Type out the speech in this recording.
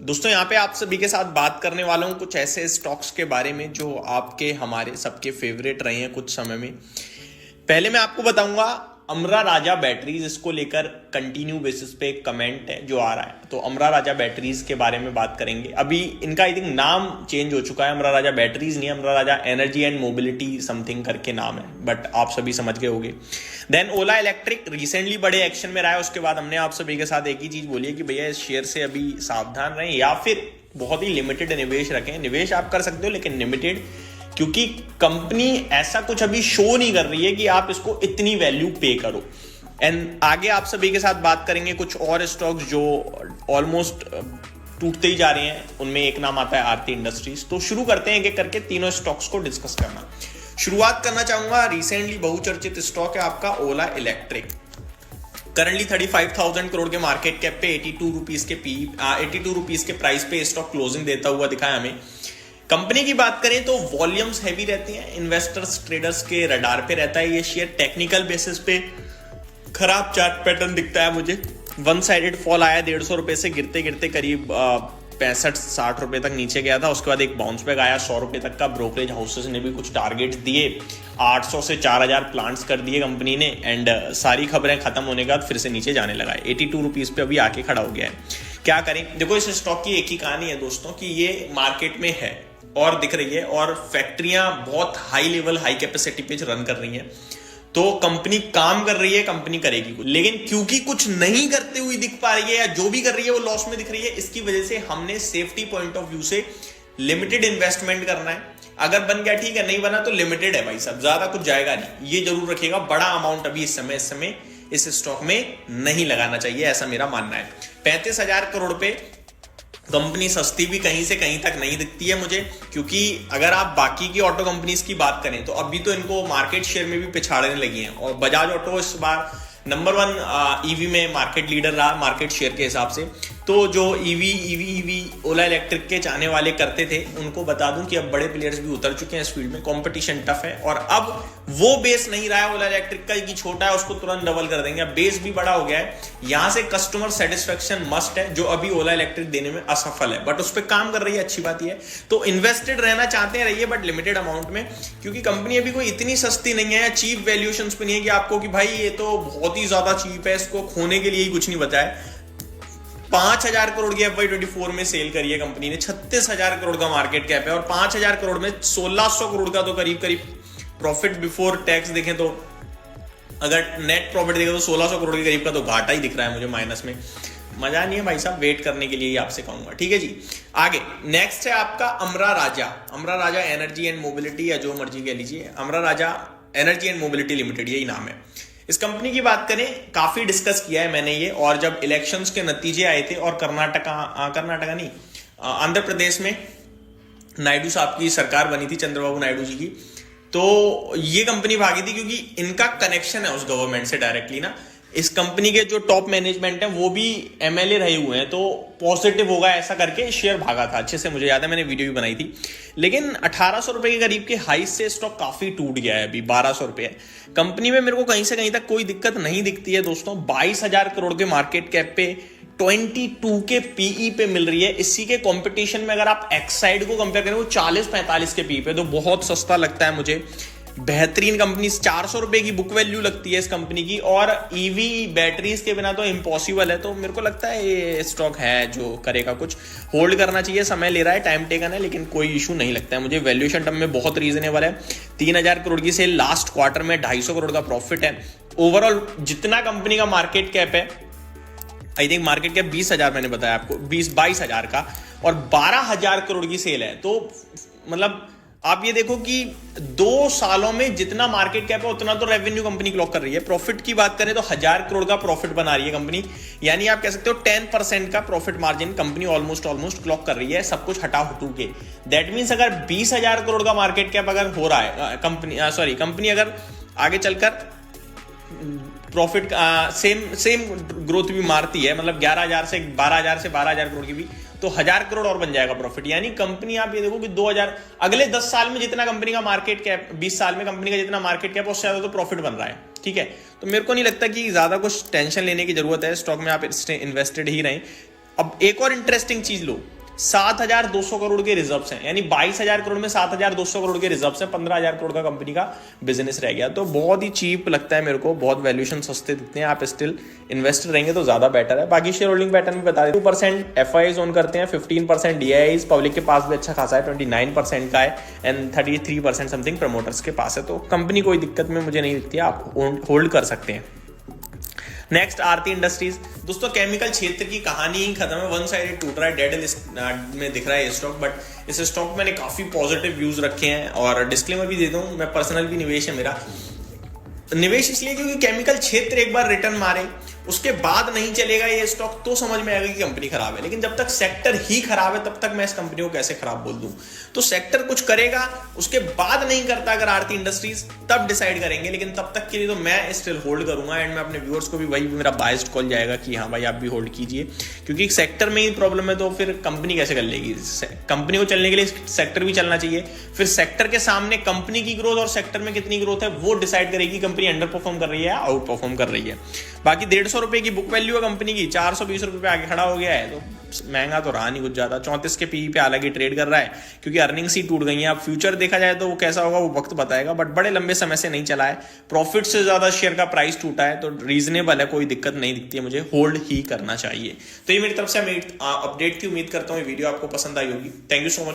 दोस्तों यहाँ पे आप सभी के साथ बात करने वाला हूँ कुछ ऐसे स्टॉक्स के बारे में जो आपके हमारे सबके फेवरेट रहे हैं कुछ समय में। पहले मैं आपको बताऊंगा अमरा राजा बैटरीज, इसको लेकर कंटिन्यू बेसिस पे एक कमेंट है जो आ रहा है, तो अमरा राजा बैटरीज के बारे में बात करेंगे। अभी इनका आई थिंक नाम चेंज हो चुका है, अमरा राजा बैटरीज नहीं, अमरा राजा एनर्जी एंड मोबिलिटी समथिंग करके नाम है, बट आप सभी समझ गए होंगे। देन ओला इलेक्ट्रिक रिसेंटली बड़े एक्शन में रहा है, उसके बाद हमने आप सभी के साथ एक ही चीज बोली है कि भैया इस शेयर से अभी सावधान रहें या फिर बहुत ही लिमिटेड निवेश रखें। निवेश आप कर सकते हो लेकिन लिमिटेड, क्योंकि कंपनी ऐसा कुछ अभी शो नहीं कर रही है कि आप इसको इतनी वैल्यू पे करो। एंड आगे आप सभी के साथ बात करेंगे कुछ और स्टॉक्स जो ऑलमोस्ट टूटते ही जा रहे हैं, उनमें एक नाम आता है आरती इंडस्ट्रीज। तो शुरू करते हैं एक एक करके तीनों स्टॉक्स को डिस्कस करना। शुरुआत करना चाहूंगा, रिसेंटली बहुचर्चित स्टॉक है आपका ओला इलेक्ट्रिक। करंटली 35,000 करोड़ के मार्केट कैप पे 82 रुपीज के प्राइस पे स्टॉक क्लोजिंग देता हुआ दिखा है हमें। कंपनी की बात करें तो वॉल्यूम्स हैवी रहती हैं, इन्वेस्टर्स ट्रेडर्स के रडार पे रहता है ये शेयर। टेक्निकल बेसिस पे खराब चार्ट पैटर्न दिखता है मुझे, वन साइडेड फॉल आया 150 रुपए से, गिरते गिरते करीब 65-60 रुपए तक नीचे गया था। उसके बाद एक बाउंस बैक आया 100 रुपए तक का। ब्रोकरेज हाउसेस ने भी कुछ टारगेट्स दिए, 800 से 4000 प्लांट्स कर दिए कंपनी ने। एंड सारी खबरें खत्म होने के बाद फिर से नीचे जाने लगा है, 82 रुपीज पे अभी आके खड़ा हो गया है। क्या करें, देखो इस स्टॉक की एक ही कहानी है दोस्तों कि ये मार्केट में है और दिख रही है, और फैक्ट्रियां बहुत हाई लेवल हाई कैपेसिटी पे रन कर रही हैं, तो कंपनी काम कर रही है, कंपनी करेगी कुछ, लेकिन क्योंकि कुछ नहीं करते हुए दिख पा रही है या जो भी कर रही है वो लॉस में दिख रही है, इसकी वजह से हमने सेफ्टी पॉइंट ऑफ व्यू से लिमिटेड इन्वेस्टमेंट करना है। अगर बन गया ठीक है, नहीं बना तो लिमिटेड है भाई साहब, ज्यादा कुछ जाएगा नहीं। ये जरूर रखिएगा, बड़ा अमाउंट अभी इस समय इस स्टॉक में नहीं लगाना चाहिए, ऐसा मेरा मानना है। 35,000 करोड़ पे कंपनी सस्ती भी कहीं से कहीं तक नहीं दिखती है मुझे, क्योंकि अगर आप बाकी की ऑटो कंपनीज की बात करें तो अभी तो इनको मार्केट शेयर में भी पिछाड़ने लगी हैं, और बजाज ऑटो इस बार नंबर 1 ईवी में मार्केट लीडर रहा मार्केट शेयर के हिसाब से। तो जो ईवी ओला इलेक्ट्रिक के चाहने वाले करते थे, उनको बता दूं कि अब बड़े प्लेयर्स भी उतर चुके हैं इस फील्ड में, कंपटीशन टफ है, और अब वो बेस नहीं रहा है ओला इलेक्ट्रिक का कि छोटा है उसको तुरंत डबल कर देंगे। अब बेस भी बड़ा हो गया है, यहां से कस्टमर सेटिस्फेक्शन मस्ट है, जो अभी ओला इलेक्ट्रिक देने में असफल है, बट उस पर काम कर रही है, अच्छी बात यह है। तो इन्वेस्टेड रहना चाहते हैं रहिए, बट लिमिटेड अमाउंट में, क्योंकि कंपनी अभी कोई इतनी सस्ती नहीं है, चीप वैल्यूएशंस पे नहीं है कि आपको कि भाई ये तो बहुत ही ज्यादा चीप है, इसको खोने के लिए ही कुछ नहीं बचा है। 5,000 करोड़ की FY24 में सेल करी है कंपनी ने, 36,000 करोड़ का मार्केट कैप है, और 5,000 करोड़ में 1,600 करोड़ का तो करीब प्रॉफिट बिफोर टैक्स देखें तो, अगर नेट प्रॉफिट देखें तो 1,600 करोड़ के करीब का तो घाटा ही दिख रहा है मुझे माइनस में। मजा नहीं है भाई साहब, वेट करने के लिए ही आपसे कहूंगा, ठीक है जी। आगे नेक्स्ट है आपका अमरा राजा एनर्जी एंड मोबिलिटी, या जो मर्जी कह लीजिए, अमरा राजा एनर्जी एंड मोबिलिटी लिमिटेड यही नाम है। इस कंपनी की बात करें, काफी डिस्कस किया है मैंने ये, और जब इलेक्शंस के नतीजे आए थे और कर्नाटका नहीं, आंध्र प्रदेश में नायडू साहब की सरकार बनी थी, चंद्रबाबू नायडू जी की, तो ये कंपनी भागी थी क्योंकि इनका कनेक्शन है उस गवर्नमेंट से डायरेक्टली ना। इस कंपनी के जो टॉप मैनेजमेंट है वो भी MLA रहे हुए हैं, तो पॉजिटिव होगा ऐसा करके शेयर भागा था, अच्छे से मुझे याद है, मैंने वीडियो भी बनाई थी। लेकिन 1,800 रुपए के करीब के हाई से स्टॉक काफी टूट गया है, अभी 1,200 रुपए है। कंपनी में मेरे को कहीं से कहीं तक कोई दिक्कत नहीं दिखती है दोस्तों। 22,000 करोड़ के मार्केट कैप पे 22 के PE पे मिल रही है। इसी के कंपटीशन में अगर आप एक्साइड को कंपेयर करें, वो 40-45 के PE पे, तो बहुत सस्ता लगता है मुझे। बेहतरीन कंपनी, 400 रुपए की बुक वैल्यू लगती है इस कंपनी की, और ईवी बैटरीज के बिना तो इम्पॉसिबल है। तो मेरे को लगता है ये स्टॉक है जो करेगा कुछ, होल्ड करना चाहिए, समय ले रहा है, टाइम टेकन है, लेकिन कोई इशू नहीं लगता है मुझे। वैल्यूएशन टर्म में बहुत रीजनेबल है, 3,000 करोड़ की सेल, लास्ट क्वार्टर में 250 करोड़ का प्रॉफिट है। ओवरऑल जितना कंपनी का मार्केट कैप है, आई थिंक मार्केट कैप 20,000 मैंने बताया आपको, 22,000 का, और 12,000 करोड़ की सेल है। तो मतलब आप ये देखो कि 2 सालों में जितना मार्केट कैप है उतना तो रेवेन्यू कंपनी क्लॉक कर रही है। प्रॉफिट की बात करें तो 1,000 करोड़ का प्रॉफिट बना रही है कंपनी, यानी आप कह सकते हो 10% का profit margin company almost clock कर रही है, सब कुछ हटा हटू के। दैट मीन्स अगर 20,000 करोड़ का मार्केट कैप अगर हो रहा है, कंपनी अगर आगे चलकर प्रॉफिट सेम ग्रोथ भी मारती है, मतलब 11,000 से 12,000 से 12,000 करोड़ की भी, तो 1,000 करोड़ और बन जाएगा प्रॉफिट। यानी कंपनी आप ये देखो कि 2,000 अगले 10 साल में जितना कंपनी का मार्केट कैप, 20 साल में कंपनी का जितना मार्केट कैप, उससे ज्यादा तो प्रॉफिट बन रहा है, ठीक है। तो मेरे को नहीं लगता कि ज्यादा कुछ टेंशन लेने की जरूरत है, स्टॉक में आप इन्वेस्टेड ही रहें। अब एक और इंटरेस्टिंग चीज लो, 7,200 करोड़ के रिजर्व्स हैं, यानी 22,000 करोड़ में 7,200 करोड़ के रिजर्व्स हैं, 15,000 करोड़ का कंपनी का बिजनेस रह गया। तो बहुत ही चीप लगता है मेरे को, बहुत वैल्यूएशन सस्ते दिखते हैं। आप स्टिल इन्वेस्टर रहेंगे तो ज्यादा बेटर है। बाकी शेयर होल्डिंग पैटर्न भी बता दें, 2% FIIs ओन करते हैं, 15% DIIs, पब्लिक के पास भी अच्छा खासा है, 29% का है, एंड 33% समथिंग प्रमोटर्स के पास है। तो कंपनी कोई दिक्कत में मुझे नहीं दिखती है, आप होल्ड कर सकते हैं। नेक्स्ट आरती इंडस्ट्रीज। दोस्तों केमिकल क्षेत्र की कहानी ही खत्म है, वन साइडेड टूट रहा है, डेड लिस्ट में दिख रहा है ये स्टॉक। बट इस स्टॉक मैंने काफी पॉजिटिव व्यूज रखे हैं, और डिस्क्लेमर भी दे दूं, मैं पर्सनल भी निवेश है मेरा। निवेश इसलिए क्योंकि केमिकल क्षेत्र एक बार रिटर्न मारे उसके बाद नहीं चलेगा ये स्टॉक तो समझ में आएगा कि कंपनी खराब है, लेकिन जब तक सेक्टर ही खराब है तब तक मैं इस कंपनी को कैसे खराब बोल दूं। तो सेक्टर कुछ करेगा उसके बाद नहीं करता अगर आरती इंडस्ट्रीज, तब डिसाइड करेंगे, लेकिन तब तक के लिए तो मैं स्टिल होल्ड करूंगा। एंड मैं अपने व्यूअर्स को भी वही मेरा बायस्ड कॉल जाएगा कि हाँ भाई आप भी होल्ड कीजिए, क्योंकि सेक्टर में ही प्रॉब्लम है तो फिर कंपनी कैसे कर लेगी। कंपनी को चलने के लिए सेक्टर भी चलना चाहिए, फिर सेक्टर के सामने कंपनी की ग्रोथ और सेक्टर में कितनी ग्रोथ है वो डिसाइड करेगी कंपनी अंडर परफॉर्म कर रही है या आउट परफॉर्म कर रही है। बाकी 150 रुपए की बुक वैल्यू है कंपनी की, 420 रुपए पे आगे खड़ा हो गया है, तो महंगा तो रहा नहीं कुछ ज्यादा। 34 के पीई पे हालांकि ट्रेड कर रहा है, क्योंकि अर्निंग्स ही टूट गई हैं। अब फ्यूचर देखा जाए तो वो कैसा होगा वो वक्त बताएगा, बट बड़े लंबे समय से नहीं चला है, प्रॉफिट से ज्यादा शेयर का प्राइस टूटा है, तो रीजनेबल है, कोई दिक्कत नहीं दिखती है मुझे, होल्ड ही करना चाहिए। तो ये मेरी तरफ से अपडेट थी, उम्मीद करता हूँ ये वीडियो आपको पसंद आई होगी। Thank you so much.